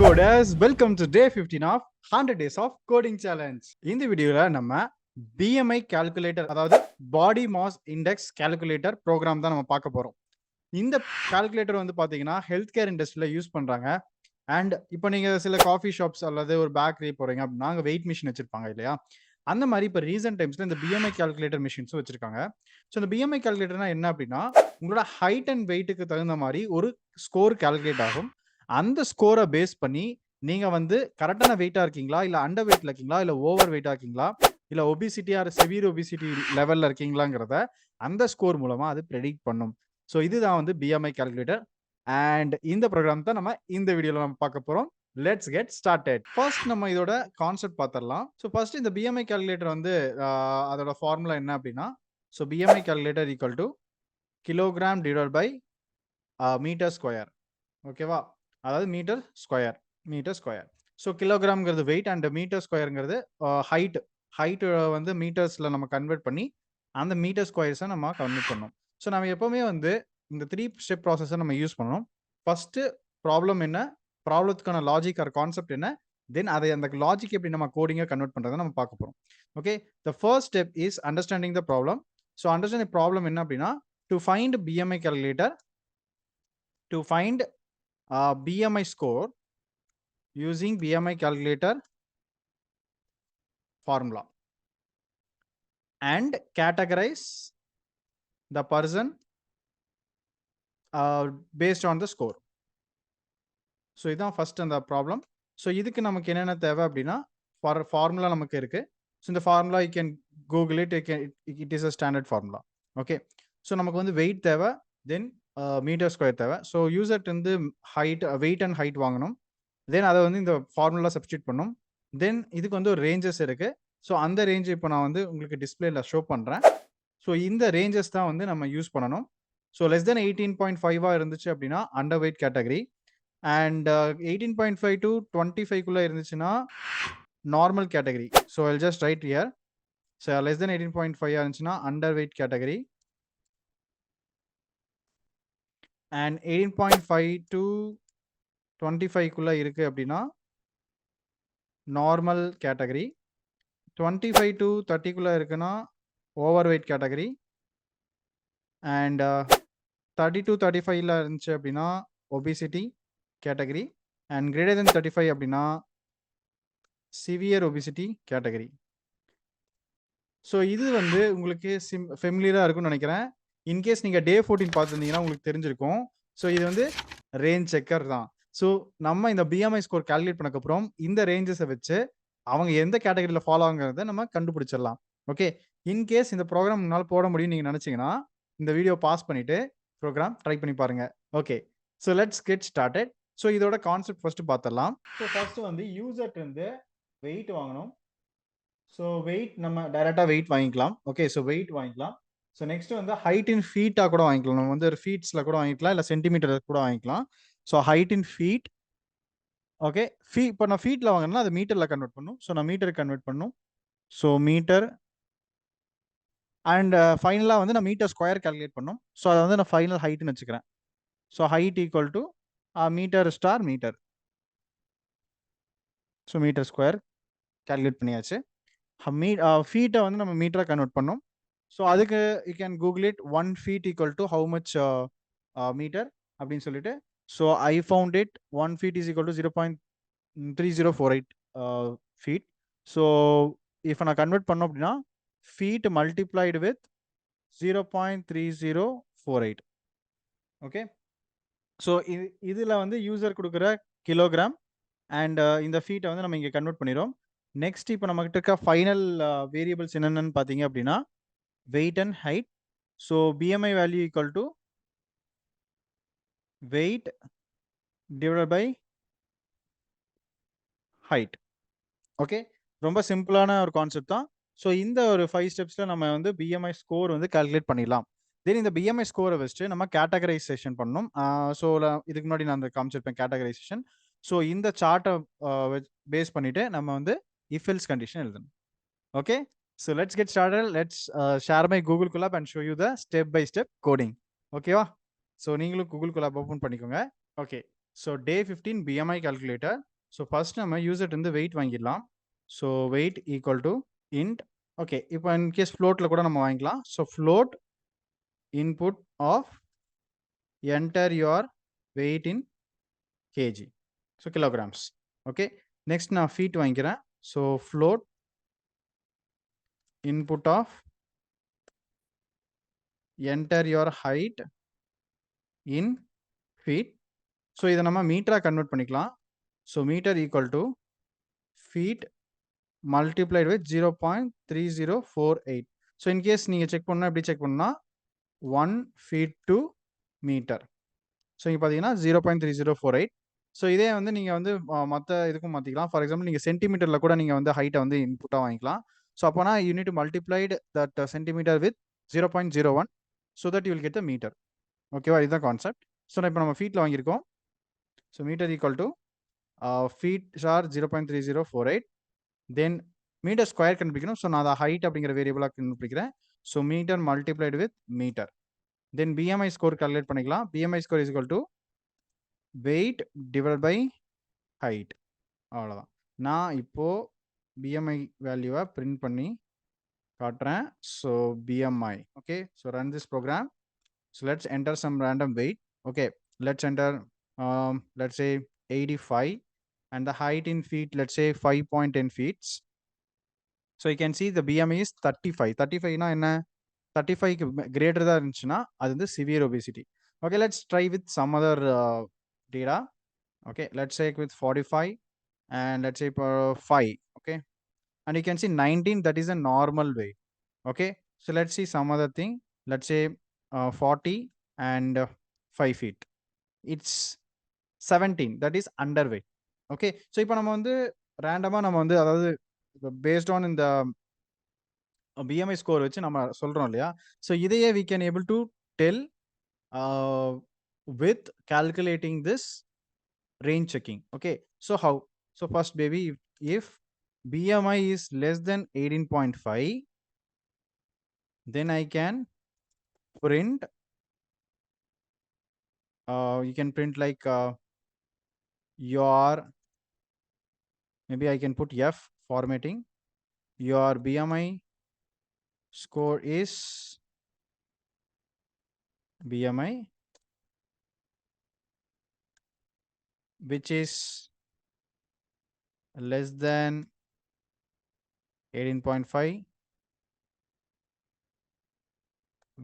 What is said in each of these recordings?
coders, welcome to day 15 of 100 days of coding challenge. இந்த வீடியோல நம்ம BMI calculator அதாவது body mass index calculator program தான் நம்ம பார்க்க போறோம். இந்த calculator வந்து பாத்தீங்கன்னா ஹெல்த் கேர் இண்டஸ்ட்ரியில யூஸ் பண்றாங்க. அண்ட் இப்போ நீங்க சில காஃபி ஷாப்ஸ் அல்லது ஒரு பேக்கரி போறீங்க அப்படின்னா அங்க வெயிட் மிஷின் வச்சிருப்பாங்க இல்லையா? அந்த மாதிரி இப்போ ரீசெண்ட் டைம்ஸ்ல இந்த BMI calculator மிஷின்ஸும் வச்சிருக்காங்க. ஸோ இந்த BMI calculatorனா என்ன அப்படின்னா உங்களோட ஹைட் அண்ட் வெயிட்டுக்கு தகுந்த மாதிரி ஒரு ஸ்கோர் கால்குலேட் ஆகும். அந்த ஸ்கோரை பேஸ் பண்ணி நீங்க வந்து கரெக்டான வெயிட்டா இருக்கீங்களா, இல்ல அண்டர் வெயிட்ல இருக்கீங்களா, இல்ல ஓவர் வெயிட்டா இருக்கீங்களா, இல்ல ஒபிசிட்டி ஆர் செவியர் ஒபிசிட்டி லெவல்ல இருக்கீங்களாங்கிறத அந்த ஸ்கோர் மூலமா அது ப்ரெடிக்ட் பண்ணும். ஸோ இதுதான் வந்து BMI கால்குலேட்டர். அண்ட் இந்த ப்ரோக்ராம் தான் நம்ம இந்த வீடியோல நம்ம பார்க்க போறோம். Let's get started. ஃபர்ஸ்ட் நம்ம இதோட கான்செப்ட் பார்த்துடலாம். ஸோ ஃபர்ஸ்ட் இந்த BMI கால்குலேட்டர் வந்து அதோட ஃபார்முலா என்ன அப்படின்னா, so BMI calculator equal to kilogram divide by metre square. ஓகேவா? அதாவது மீட்டர் ஸ்கொயர். ஸோ கிலோகிராம்ங்கிறது வெயிட் அண்ட் மீட்டர் ஸ்கொயருங்கிறது ஹைட் வந்து மீட்டர்ஸ்ல நம்ம கன்வெர்ட் பண்ணி அந்த மீட்டர் ஸ்கொயர்ஸை நம்ம கன்வெர்ட் பண்ணணும். ஸோ நம்ம எப்பவுமே வந்து இந்த 3 ஸ்டெப் ப்ராசஸை நம்ம யூஸ் பண்ணணும். ஃபர்ஸ்ட் ப்ராப்ளம் என்ன, ப்ராப்ளத்துக்கான லாஜிக் ஆர் கான்செப்ட் என்ன, தென் அதை அந்த லாஜிக் எப்படி நம்ம கோடிங்கை கன்வெர்ட் பண்ணுறதை நம்ம பார்க்க போகிறோம். Okay, the first step is understanding the problem. So understanding problem என்ன அப்படின்னா, to find BMI calculator, to find BMI score using BMI calculator formula and categorize the person based on the score. So இதான் first அந்த problem. So இதுக்கு நமக்கு என்னென்ன தேவை அப்படின்னா formula நமக்கு இருக்கு. ஸோ இந்த formula you can Google it is a standard formula. Okay, so நமக்கு வந்து வெயிட் தேவை, தென் மீட்டர் ஸ்கொயர் தேவை. ஸோ யூசர்ட் வந்து வெயிட் அண்ட் ஹைட் வாங்கணும். தென் அதை வந்து இந்த ஃபார்முலா சப்ஸ்டியூட் பண்ணும். தென் இதுக்கு வந்து ஒரு ரேஞ்சஸ் இருக்கு. ஸோ அந்த ரேஞ்ச் இப்போ நான் வந்து உங்களுக்கு டிஸ்பிளேல ஷோ பண்ணுறேன். ஸோ இந்த ரேஞ்சஸ் தான் வந்து நம்ம யூஸ் பண்ணணும். ஸோ லெஸ் தென் 18.5 இருந்துச்சு அப்படின்னா under weight category, and 18.5 to 25 இருந்துச்சுன்னா normal category. So I'll just right here. So less than 18.5 இருந்துச்சுன்னா under weight category, and 18.5 to 25 இருக்கு அப்படின்னா நார்மல் கேட்டகரி, 25 to 30 இருக்குன்னா over weight category, and 30 to 35 இருந்துச்சு அப்படின்னா obesity category, and greater than 35 அப்படின்னா severe obesity category. So இது வந்து உங்களுக்கு ஃபெமிலியராக இருக்கும்னு நினைக்கிறேன். இன்கேஸ் நீங்கள் டே 14 பார்த்துருந்தீங்கன்னா உங்களுக்கு தெரிஞ்சிருக்கும். ஸோ இது வந்து ரேஞ்ச் செக்கர் தான். ஸோ நம்ம இந்த BMI ஸ்கோர் கால்குலேட் பண்ணக்கப்புறம் இந்த ரேஞ்சஸை வச்சு அவங்க எந்த கேட்டகரியில் ஃபாலோ ஆகுங்கிறத நம்ம கண்டுபிடிச்சிடலாம். ஓகே, இன்கேஸ் இந்த ப்ரோக்ராம் உங்களால் போட முடியும்னு நீங்கள் நினச்சிங்கன்னா இந்த வீடியோ பாஸ் பண்ணிவிட்டு ப்ரோக்ராம் ட்ரை பண்ணி பாருங்க. Okay, so let's get started. So இதோட கான்செப்ட் ஃபர்ஸ்ட் பார்த்துடலாம். ஸோ ஃபர்ஸ்ட் வந்து யூசர்ட் இருந்து வெயிட் வாங்கணும். ஸோ வெயிட் நம்ம டைரெக்டாக வெயிட் வாங்கிக்கலாம். ஓகே, ஸோ வெயிட் வாங்கிக்கலாம். ஸோ நெக்ஸ்ட் வந்து ஹைட் இன் ஃபீட்டாக கூட வாங்கிக்கலாம். நம்ம வந்து ஃபீட்ஸில் கூட வாங்கிக்கலாம், இல்லை சென்டிமீட்டர் கூட வாங்கிக்கலாம். So height in feet. Okay, இப்போ நான் ஃபீட்டில் வாங்கினா அது மீட்டரில் கன்வெர்ட் பண்ணும். ஸோ நான் மீட்டருக்கு கன்வெர்ட் பண்ணும். ஸோ மீட்டர் அண்ட் ஃபைனலாக வந்து நான் மீட்டர் ஸ்கொயர் கால்குலேட் பண்ணும். ஸோ அதை வந்து நான் ஃபைனல் ஹைட்னு வச்சுக்கிறேன். So height equal to metre star metre. So metre square calculate பண்ணியாச்சு. ஃபீட்டை வந்து நம்ம மீட்டராக கன்வெர்ட் பண்ணோம். ஸோ அதுக்கு you can Google it 1 feet equal to how much metre அப்படின்னு சொல்லிட்டு. So I found it 1 feet is equal to 0.3048 feet. So இப்போ நான் கன்வெர்ட் பண்ணோம் அப்படின்னா feet multiplied with 0.3048. Okay, so இதில் வந்து யூசர் கொடுக்குற கிலோகிராம் அண்ட் இந்த ஃபீட்டை வந்து நம்ம இங்கே கன்வெர்ட் பண்ணிடுறோம். நெக்ஸ்ட் இப்போ நம்மகிட்ட இருக்க ஃபைனல் வேரியபிள்ஸ் என்னென்னு பார்த்தீங்க அப்படின்னா weight and height. So BMI value equal to weight divided by height. Okay, ரொம்ப சிம்பிளான ஒரு கான்செப்ட் தான். ஸோ இந்த ஒரு 5 ஸ்டெப்ஸில் நம்ம வந்து BMI ஸ்கோர் வந்து கால்குலேட் பண்ணிடலாம். தென் இந்த BMI ஸ்கோரை வச்சுட்டு நம்ம கேட்டகரைசேஷன் பண்ணணும். ஸோ இதுக்கு முன்னாடி நான் அந்த காமிச்சிருப்பேன் கேட்டகரைசேஷன். ஸோ இந்த சார்ட்டை பேஸ் பண்ணிட்டு நம்ம வந்து if else கண்டிஷன் எழுதணும். Okay, so let's get started. Let's share my Google Colab and show you the step by step coding. ஓகேவா? ஸோ நீங்களும் கூகுள் கொலாப் ஓப்பன் பண்ணிக்கோங்க. Okay, So day 15 BMI calculator. So first நம்ம user இருந்து weight வாங்கிடலாம். So weight equal to int. Okay, இப்போ in case floatல கூட நம்ம வாங்கிக்கலாம். So float input of enter your weight in kg. So kilograms. Okay, next நான் feet வாங்கிக்கிறேன். So float input of enter your height in feet. So இதை நம்ம மீட்டரா convert பண்ணிக்கலாம். So meter equal to feet multiplied with 0.3048. So in case நீங்க check பண்ணா எப்படி check பண்ணா 1 feet to meter. So இங்க பாத்தீங்கன்னா 0.3048. So இதே வந்து நீங்க வந்து மத்த இதுக்கும் மாத்திக்கலாம். ஃபார் எக்ஸாம்பிள் நீங்க சென்டிமீட்டர்ல கூட நீங்க வந்து ஹைட்டை வந்து இன்புட்டா வாங்கிக்கலாம். ஸோ அப்போனா you need to multiplied that centimetre with 0.01 so that you will get the metre. ஓகேவா, இதுதான் கான்செப்ட். ஸோ இப்போ நம்ம ஃபீட்டில் வாங்கியிருக்கோம். So metre equal to feet or 0.3048. Then metre square கண்டுபிடிக்கணும். ஸோ நான் அதை ஹைட் அப்படிங்கிற வேரியபிளாக கண்டுபிடிக்கிறேன். So metre multiplied with metre. Then BMI score calculate பண்ணிக்கலாம். BMI score is equal to weight divide by height. அவ்வளோதான். நான் இப்போ பிஎம்ஐ வேல்யூவை பிரிண்ட் பண்ணி காட்டுறேன். So BMI. Okay, so run this program. So let's enter some random weight. Okay, let's enter let's say 85 and the height in feet, let's say 5.10 feet. So you can see the BMI is 35. 35 na enna 35 greater than irundhuchuna adu வந்து severe obesity. Okay, let's try with some other data. Okay, let's say with 45 and let's say 5. Okay, and you can see 19, that is a normal weight. Okay, so let's see some other thing. Let's say 40 and 5 feet, it's 17, that is underweight. Okay, so இப்போ நம்ம வந்து ரேண்டமா நம்ம வந்து அதாவது based on இந்த BMI score வச்சு நம்ம சொல்றோம் இல்லையா. ஸோ இதையே we can able to tell with calculating this range checking. Okay, so how? So first baby, if BMI is less than 18.5, then I can print you can print like your, maybe I can put F formatting. Your BMI score is BMI which is less than 18.5,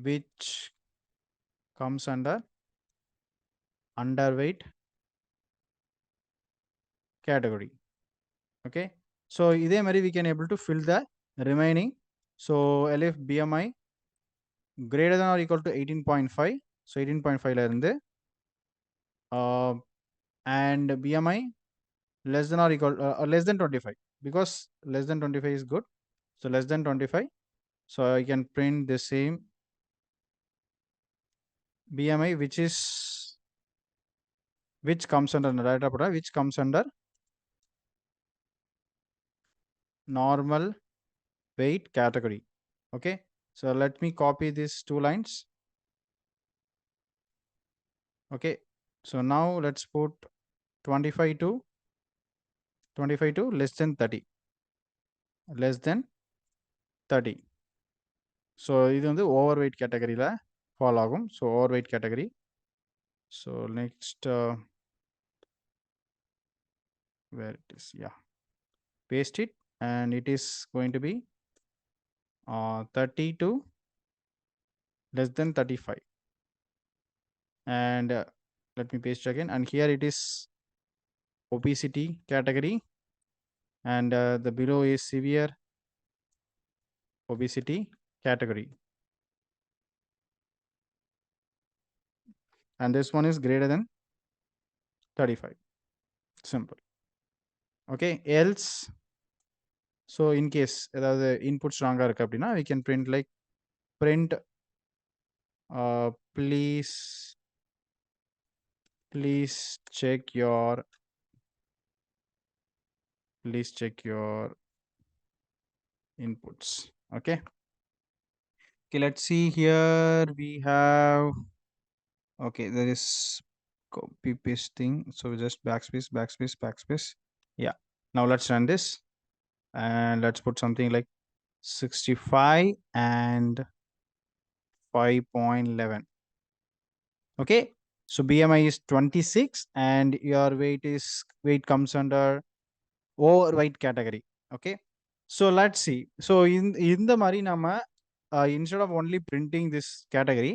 which comes under underweight category. Okay, so இதே மாதிரி we can able to fill the remaining. So LF BMI greater than or equal to 18.5. So 18.5 ல இருந்து and BMI less than or equal less than 25, because less than 25 is good. So less than 25. So I can print the same BMI which comes under data product, which comes under normal weight category. Okay, so let me copy these two lines. Okay, so now let's put 25 to less than 30, less than 30. So இது வந்து overweight category ல fall ஆகும். So overweight category. So next where it is, yeah, paste it, and it is going to be 30 to less than 35. And let me paste again, and here it is obesity category, and the below is severe obesity category, and this one is greater than 35. Simple. Okay, else, so in case the input stronger irukku appadina, we can print like print please check your inputs. Okay, let's see here. We have, okay, there is copy pasting. So just backspace. Yeah. Now let's run this and let's put something like 65 and 5.11. Okay. So BMI is 26 and your weight comes under overweight category. Okay. So let's see. So in the mari nama instead of only printing this category,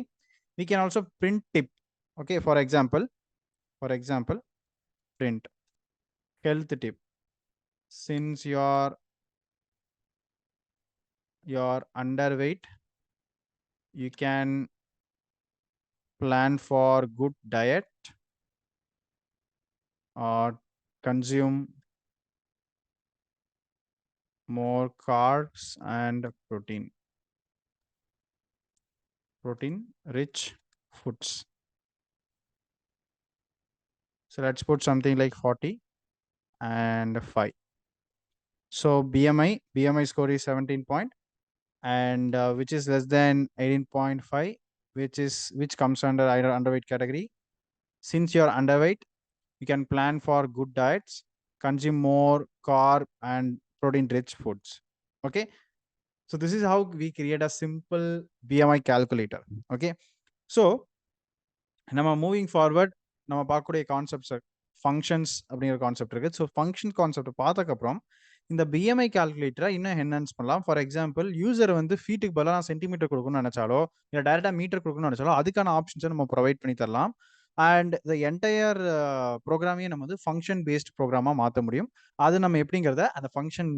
we can also print tip. Okay. For example, print health tip. Since you're underweight, you can plan for good diet or consume more carbs and protein rich foods. So let's put something like 40 and 5. So BMI score is 17 point, and which is less than 18.5, which comes under either underweight category. Since you're underweight, you can plan for good diets, consume more carb and protein rich foods. Okay. So this is how we create a simple BMI calculator. Okay. So நம்ம moving forward நம்ம பார்க்கக்கூடிய concepts functions அப்படிங்கிற concept இருக்குது. So function concept பார்த்ததுக்கப்புறம் இந்த BMI கால்குலேட்டரை இன்னும் enhance பண்ணலாம். For example, user வந்து ஃபீட்டுக்கு பதிலாக நான் சென்டிமீட்டர் கொடுக்கணும்னு நினைச்சாலோ இல்லை டேரெக்டாக மீட்டர் கொடுக்கணும்னு நினைச்சாலோ அதுக்கான ஆப்ஷன்ஸை நம்ம ப்ரொவைட் பண்ணி தரலாம். அண்ட் த என்டையர் ப்ரோக்ராமையே நம்ம வந்து ஃபங்க்ஷன் பேஸ்ட் ப்ரோக்ராமாக மாற்ற முடியும். அது நம்ம எப்படிங்கிறத அந்த ஃபங்க்ஷன்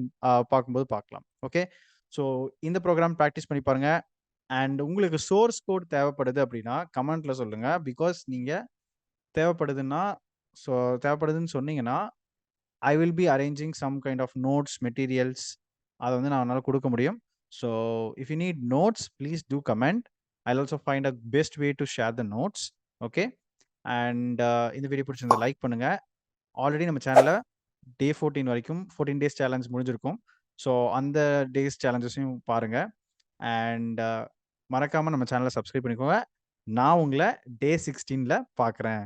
பார்க்கும்போது பார்க்கலாம். ஓகே. ஸோ இந்த ப்ரோக்ராம் ப்ராக்டிஸ் பண்ணி பாருங்க. அண்ட் உங்களுக்கு சோர்ஸ் கோட் தேவைப்படுது அப்படின்னா கமெண்ட்ல சொல்லுங்க. பிகாஸ் நீங்க தேவைப்படுதுன்னு சொன்னீங்கன்னா I will be arranging some kind of notes materials அதை வந்து நான் என்னால் கொடுக்க முடியும். So if you need notes please do comment. I also find a best way to share the notes. Okay. And இந்த வீடியோ பிடிச்சிருந்தா லைக் பண்ணுங்க. Already நம்ம சேனலில் டே 14 வரைக்கும் 14 டேஸ் சேலஞ்ச் முடிஞ்சிருக்கும். ஸோ அந்த டேஸ் சேலஞ்சஸையும் பாருங்க. அண்ட் மறக்காம நம்ம சேனலை சப்ஸ்கிரைப் பண்ணிக்கோங்க. நான் உங்களை டே 16ல பார்க்குறேன்.